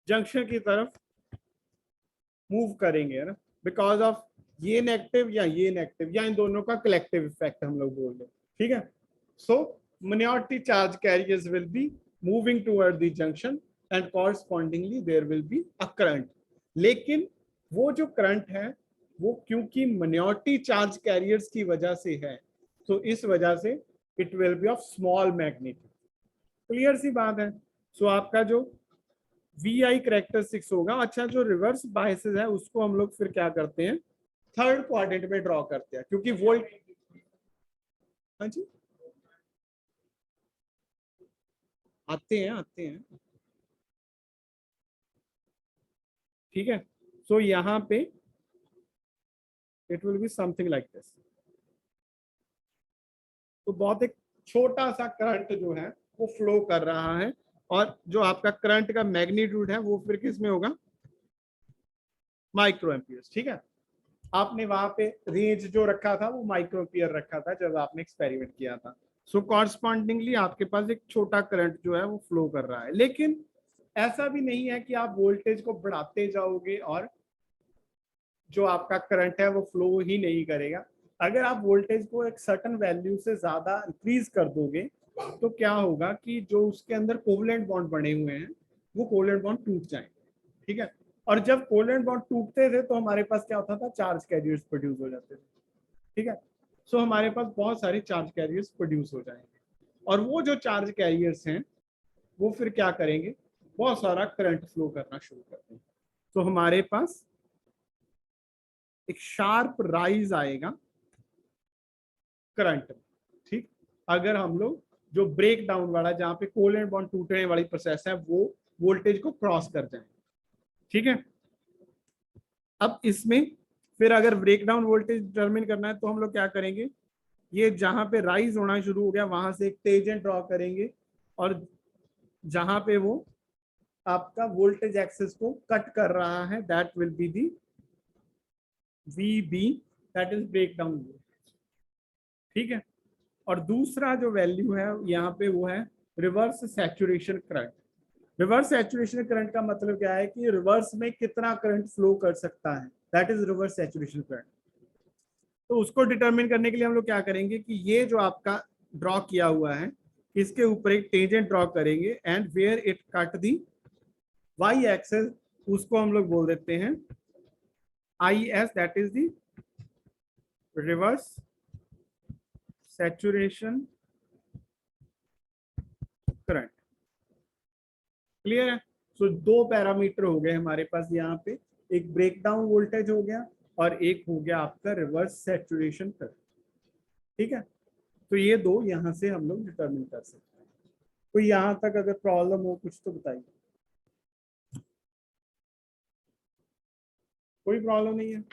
जंक्शन की तरफ मूव करेंगे, है ना, बिकॉज ऑफ ये नेगेटिव या ये नेगेटिव या इन दोनों का कलेक्टिव इफेक्ट हम लोग बोल रहे हैं। ठीक है, सो minority charge carriers will be moving toward the junction and correspondingly there will be a current. लेकिन वो जो करंट है वो क्योंकि minority charge carriers की वजह से है, तो इस वजह से it will be of small magnitude. Clear सी बात है. सो आपका जो VI करेक्टरिस्टिक्स होगा. अच्छा, जो रिवर्स बायसेस है उसको हम लोग फिर क्या करते हैं, थर्ड क्वाड्रेंट में ड्रॉ करते हैं, क्योंकि वोल्ट. हाँ जी, आते हैं. ठीक है. सो यहां पे it will be something like this. तो बहुत एक छोटा सा करंट जो है वो फ्लो कर रहा है, और जो आपका करंट का मैग्नीट्यूड है वो फिर किस में होगा, माइक्रो एम्पियर्स. ठीक है. आपने वहां पे रेंज जो रखा था वो माइक्रो एम्पियर रखा था जब आपने एक्सपेरिमेंट किया था. सो कॉरस्पॉन्डिंगली आपके पास एक छोटा करंट जो है वो फ्लो कर रहा है. लेकिन ऐसा भी नहीं है कि आप वोल्टेज को बढ़ाते जाओगे और जो आपका करंट है वो फ्लो ही नहीं करेगा. अगर आप वोल्टेज को एक सर्टेन वैल्यू से ज्यादा इंक्रीज कर दोगे तो क्या होगा कि जो उसके अंदर कोवलेंट बॉन्ड बने हुए हैं वो कोवलेंट बॉन्ड टूट जाएंगे. ठीक है. और जब कोवलेंट बॉन्ड टूटते थे तो हमारे पास क्या होता था, चार्ज कैरियर्स प्रोड्यूस हो जाते थे. ठीक है. सो हमारे पास बहुत सारे चार्ज कैरियर्स प्रोड्यूस हो जाएंगे, और वो जो चार्ज कैरियर्स हैं वो फिर क्या करेंगे, बहुत सारा करंट फ्लो करना शुरू करते हैं. तो हमारे पास एक शार्प राइज आएगा करंट में. ठीक. अगर हम लोग जो ब्रेक डाउन वाला, जहां पे कोवलेंट बॉन्ड टूटने वाली प्रोसेस है, वो वोल्टेज को क्रॉस कर जाए. ठीक है. अब इसमें फिर अगर ब्रेकडाउन वोल्टेज डिटरमिन करना है तो हम लोग क्या करेंगे, ये जहां पे राइज होना शुरू हो गया वहां से एक टेंजेंट ड्रॉ करेंगे, और जहां पे वो आपका वोल्टेज एक्सेस को कट कर रहा है that will be the VB, that is breakdown voltage. ठीक है. और दूसरा जो वैल्यू है यहाँ पे वो है reverse saturation current. Reverse saturation current का मतलब क्या है कि रिवर्स में कितना करंट फ्लो कर सकता है, that is reverse saturation current. तो उसको डिटरमिन करने के लिए हम लोग क्या करेंगे कि ये जो आपका ड्रॉ किया हुआ है इसके ऊपर एक टेंजेंट ड्रॉ करेंगे, and where it cut the Y axis, उसको हम लोग बोल देते हैं IS, that is the reverse saturation current. Clear है. सो दो पैरामीटर हो गए हमारे पास यहाँ पे, एक ब्रेकडाउन वोल्टेज हो गया और एक हो गया आपका रिवर्स सैचुरेशन करंट. ठीक है. तो ये दो यहाँ से हम लोग डिटरमिन कर सकते हैं. तो यहाँ तक अगर प्रॉब्लम हो कुछ तो बताइए. कोई प्रॉब्लम नहीं है.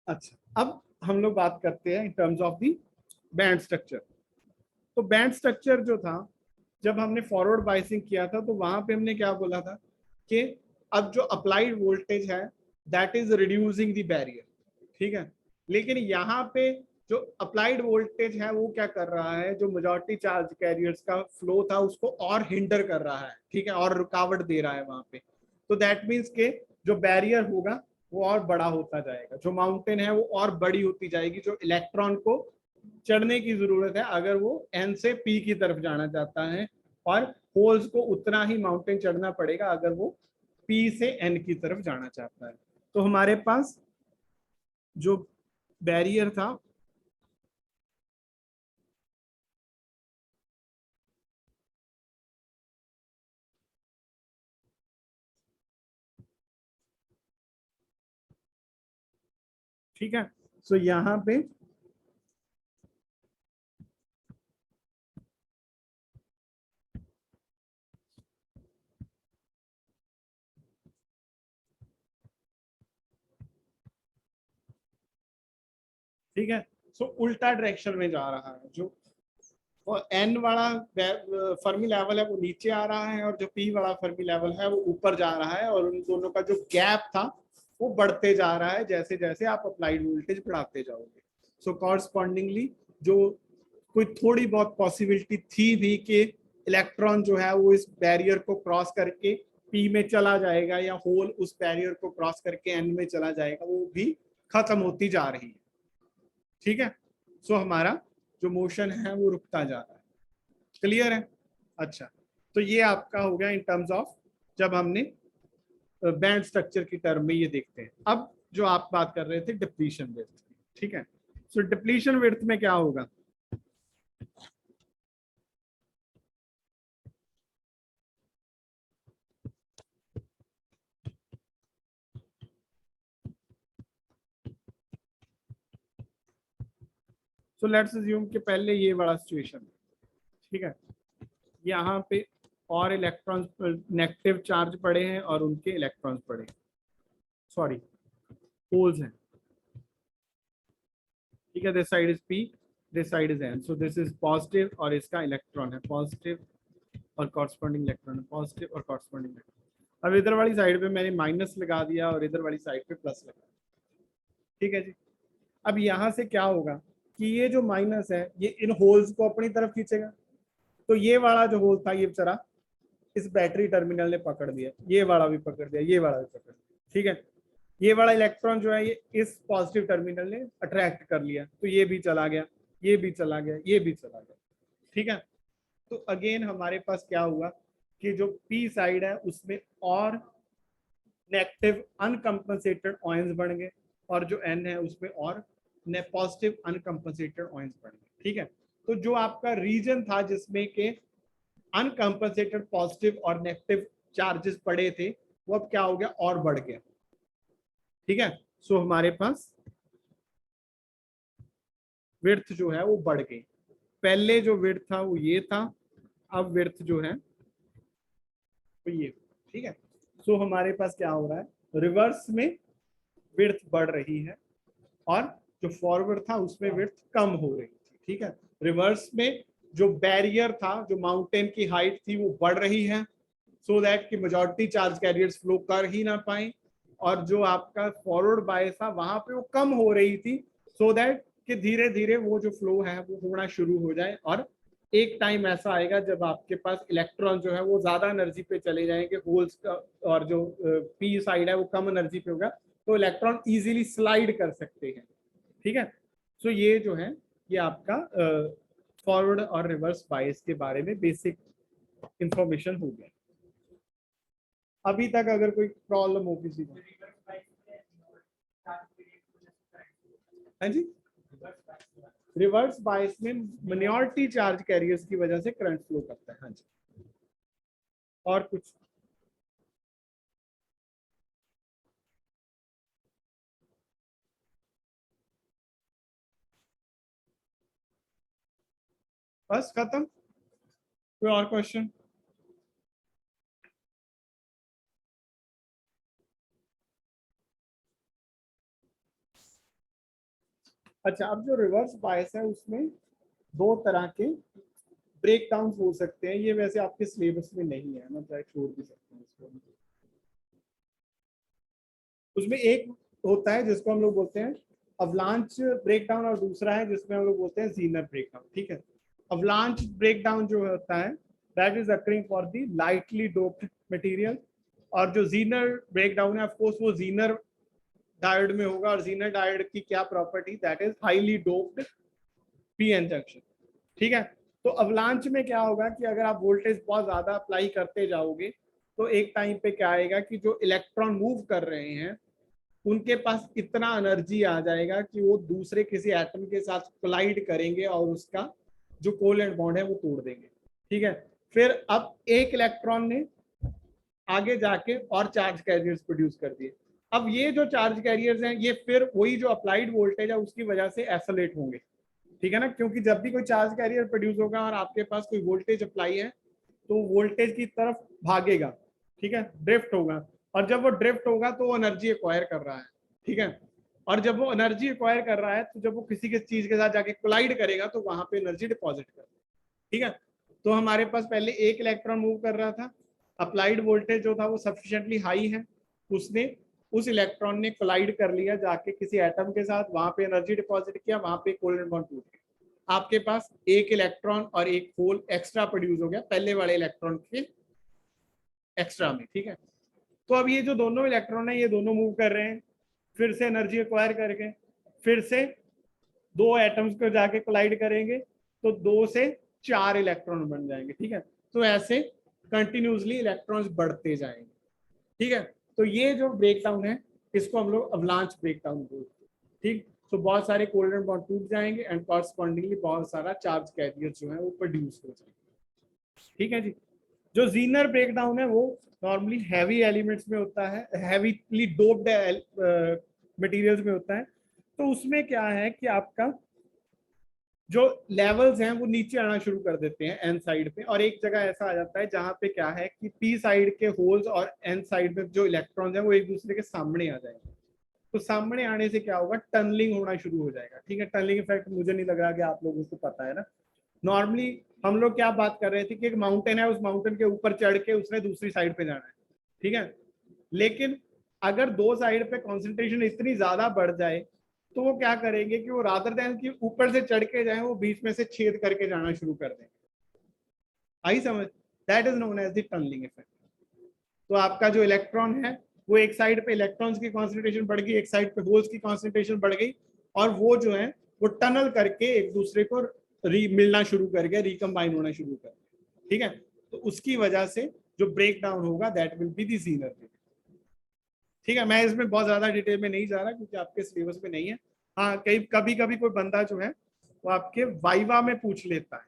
अच्छा, अब हम लोग बात करते हैं in terms of the band structure. तो बैंड स्ट्रक्चर जो था, जब हमने फॉरवर्ड बाइसिंग किया था तो वहां पे हमने क्या बोला था कि अब जो अप्लाइड वोल्टेज है that is reducing the barrier. ठीक है. लेकिन यहाँ पे जो अप्लाइड वोल्टेज है वो क्या कर रहा है, जो मेजॉरिटी चार्ज कैरियर्स का फ्लो था उसको और हिंडर कर रहा है. ठीक है. और रुकावट दे रहा है वहां पे. तो दैट मीन्स के जो बैरियर होगा वो और बड़ा होता जाएगा, जो माउंटेन है वो और बड़ी होती जाएगी, जो इलेक्ट्रॉन को चढ़ने की जरूरत है अगर वो N से P की तरफ जाना चाहता है, और होल्स को उतना ही माउंटेन चढ़ना पड़ेगा अगर वो P से N की तरफ जाना चाहता है. तो हमारे पास जो बैरियर था ठीक है. सो यहाँ पे ठीक है. सो उल्टा डायरेक्शन में जा रहा है, जो N वाला फर्मी लेवल है वो नीचे आ रहा है और जो P वाला फर्मी लेवल है वो ऊपर जा रहा है, और उन दोनों का जो गैप था वो बढ़ते जा रहा है जैसे जैसे आप अप्लाइड वोल्टेज बढ़ाते जाओगे. सो कॉरस्पॉन्डिंगली जो कोई थोड़ी बहुत पॉसिबिलिटी थी भी कि इलेक्ट्रॉन जो है वो इस बैरियर को क्रॉस करके P में चला जाएगा या होल उस बैरियर को क्रॉस करके N में चला जाएगा, वो भी खत्म होती जा रही है. ठीक है. सो हमारा जो मोशन है वो रुकता जा रहा है। क्लियर है? अच्छा, तो ये आपका हो गया इन टर्म्स ऑफ जब हमने बैंड स्ट्रक्चर की टर्म में ये देखते हैं। अब जो आप बात कर रहे थे डिप्लीशन विड्थ, ठीक है, सो डिप्लीशन विड्थ में क्या होगा? सो लेट्स अज्यूम कि पहले ये बड़ा सिचुएशन है, ठीक है, यहाँ पे और इलेक्ट्रॉन्स नेगेटिव चार्ज पड़े हैं और उनके इलेक्ट्रॉन्स पड़े हैं, सॉरी होल्स हैं, ठीक है, this side is P, this side is an, so this is positive और इसका इलेक्ट्रॉन है पॉजिटिव और कॉरस्पॉन्डिंग इलेक्ट्रॉन है पॉजिटिव और कॉरस्पॉन्डिंग इलेक्ट्रॉन। अब इधर वाली साइड पे मैंने माइनस लगा दिया और इधर वाली साइड पे प्लस लगा, ठीक है जी। अब यहाँ से क्या होगा कि ये जो माइनस है ये इन होल्स को अपनी तरफ खींचेगा, तो ये वाला जो होल था ये बेचारा इस बैटरी टर्मिनल ने पकड़ दिया, ये वाला भी पकड़ दिया, ये वाला भी पकड़ दिया, ठीक है। ये वाला इलेक्ट्रॉन जो है ये इस पॉजिटिव टर्मिनल ने अट्रैक्ट कर लिया, तो ये भी चला गया, ये भी चला गया, ये भी चला गया, ठीक है। तो अगेन हमारे पास क्या हुआ कि जो पी साइड है उसमें और नेगेटिव अनकंपनसेटेड आयंस बन गए और जो एन है उसमें और पॉजिटिव अनकंपनसेटेड आयंस बन गए, ठीक है। तो जो आपका रीजन था जिसमें के अनकंपनसेटेड पॉजिटिव और नेगेटिव चार्जेस पड़े थे वो अब क्या हो गया और बढ़ गया, ठीक है। सो हमारे पास विड्थ जो है वो बढ़ गई, पहले जो विड्थ था वो ये था, अब विड्थ जो है वो ये, ठीक है। सो हमारे पास क्या हो रहा है, रिवर्स में विड्थ बढ़ रही है और जो फॉरवर्ड था उसमें विड्थ कम हो रही थी, ठीक है। रिवर्स में जो बैरियर था, जो माउंटेन की हाइट थी वो बढ़ रही है सो दैट कि मेजॉरिटी चार्ज कैरियर्स फ्लो कर ही ना पाए, और जो आपका फॉरवर्ड बायस था वहां पे वो कम हो रही थी सो दैट कि धीरे धीरे वो जो फ्लो है वो होना शुरू हो जाए, और एक टाइम ऐसा आएगा जब आपके पास इलेक्ट्रॉन जो है वो ज्यादा एनर्जी पे चले जाएंगे होल्स का, और जो पी साइड है वो कम एनर्जी पे होगा, तो इलेक्ट्रॉन इजीली स्लाइड कर सकते हैं, ठीक है। सो ये जो है ये आपका फॉरवर्ड और रिवर्स बायस के बारे में बेसिक इंफॉर्मेशन हो गया। अभी तक अगर कोई प्रॉब्लम हो किसी को? हाँ जी, रिवर्स बायस में माइनॉरिटी चार्ज कैरियर्स की वजह से करंट फ्लो करता है, हाँ जी। और कुछ? बस खत्म? कोई और क्वेश्चन? अच्छा, अब जो रिवर्स बायस है उसमें दो तरह के ब्रेक डाउन हो सकते हैं, ये वैसे आपके सिलेबस में नहीं है, मैं चाहे छोड़ भी सकते हैं इसको। उसमें एक होता है जिसको हम लोग बोलते हैं अवलांच ब्रेक डाउन और दूसरा है जिसमें हम लोग बोलते हैं जीनर ब्रेक डाउन, ठीक है। अवलांच ब्रेक डाउन जो होता है that is occurring for the lightly doped material, और जो जीनर ब्रेक डाउन है ऑफ कोर्स वो जीनर डायोड में होगा, और जीनर डायोड की क्या property, that is highly doped PN junction, ठीक है। तो अवलांच में क्या होगा कि अगर आप वोल्टेज बहुत ज्यादा अप्लाई करते जाओगे तो एक टाइम पे क्या आएगा कि जो इलेक्ट्रॉन मूव कर रहे हैं उनके पास इतना एनर्जी आ जाएगा कि वो दूसरे किसी एटम के साथ कोलाइड करेंगे और उसका जो कोवेलेंट बॉन्ड है वो तोड़ देंगे, ठीक है। फिर अब एक इलेक्ट्रॉन ने आगे जाके और चार्ज कैरियर्स प्रोड्यूस कर दिए, अब ये जो चार्ज कैरियर्स हैं ये फिर वही जो अप्लाइड वोल्टेज है उसकी वजह से एसोलेट होंगे, ठीक है ना, क्योंकि जब भी कोई चार्ज कैरियर प्रोड्यूस होगा और आपके पास कोई वोल्टेज अप्लाई है तो वोल्टेज की तरफ भागेगा, ठीक है, ड्रिफ्ट होगा, और जब वो ड्रिफ्ट होगा तो वो एनर्जी एक्वायर कर रहा है, ठीक है। और जब वो एनर्जी एक्वायर कर रहा है तो जब वो किसी के चीज के साथ जाके कोलाइड करेगा तो वहां पे एनर्जी डिपॉजिट कर, ठीक है। तो हमारे पास पहले एक इलेक्ट्रॉन मूव कर रहा था, अप्लाइड वोल्टेज जो था वो सफिशिएंटली हाई है, उसने उस इलेक्ट्रॉन ने कोलाइड कर लिया जाके किसी एटम के साथ, वहां पे एनर्जी डिपॉजिट किया, वहां पे कोवेलेंट बॉन्ड टूट गया, आपके पास एक इलेक्ट्रॉन और एक होल एक्स्ट्रा प्रोड्यूस हो गया पहले वाले इलेक्ट्रॉन के एक्स्ट्रा में, ठीक है। तो अब ये जो दोनों इलेक्ट्रॉन है ये दोनों मूव कर रहे हैं, फिर से एनर्जी एक्वायर करके फिर से दो एटम्स को जाके कोलाइड करेंगे तो 2 से 4 इलेक्ट्रॉन बन जाएंगे, ठीक है। तो ऐसे कंटिन्यूसली इलेक्ट्रॉन्स बढ़ते जाएंगे, ठीक है। तो ये जो ब्रेक डाउन है इसको हम लोग अवलांच ब्रेक डाउन बोलते हैं, ठीक। तो बहुत सारे कोवलेंट बॉन्ड टूट जाएंगे एंड कॉरस्पॉन्डिंगली बहुत सारा चार्ज कैरियर जो है वो प्रोड्यूस हो जाएंगे, ठीक है जी। जो जीनर ब्रेक डाउन है वो नॉर्मली हैवी एलिमेंट्स में होता है, हैवीली डोप्ड मटेरियल्स में होता है। तो उसमें क्या है कि आपका जो लेवल्स हैं वो नीचे आना शुरू कर देते हैं एन साइड पे, और एक जगह ऐसा आ जाता है जहां पे क्या है कि पी साइड के होल्स और एन साइड में जो इलेक्ट्रॉन्स हैं वो एक दूसरे के सामने आ जाएंगे। तो सामने आने से क्या होगा, टनलिंग होना शुरू हो जाएगा, ठीक है। टनलिंग इफेक्ट मुझे नहीं लग रहा कि आप लोगों को पता है ना। नॉर्मली हम लोग क्या बात कर रहे थे कि एक माउंटेन है, उस माउंटेन के ऊपर चढ़ के उसने दूसरी साइड पे जाना है, ठीक है। लेकिन अगर दो साइड पे कॉन्सेंट्रेशन इतनी ज्यादा बढ़ जाए तो वो क्या करेंगे कि वो रादर देन कि ऊपर से चढ़ के जाए, वो बीच में से छेद करके जाना शुरू कर देंगे। आई समझ? That is known as the tunnelling effect. तो आपका जो इलेक्ट्रॉन है वो एक साइड पे इलेक्ट्रॉन्स की कॉन्सेंट्रेशन बढ़ गई, एक साइड पे होल्स की कॉन्सेंट्रेशन बढ़ गई, और वो जो है वो टनल करके एक दूसरे को मिलना शुरू कर गया, रिकम्बाइन होना शुरू कर गया, ठीक है। तो उसकी वजह से जो ब्रेक डाउन होगा that will be the Zener break, ठीक है। मैं इसमें बहुत ज्यादा डिटेल में नहीं जा रहा क्योंकि आपके सिलेबस में नहीं है। हाँ, कई कभी कभी कोई बंदा जो है वो आपके वाइवा में पूछ लेता है,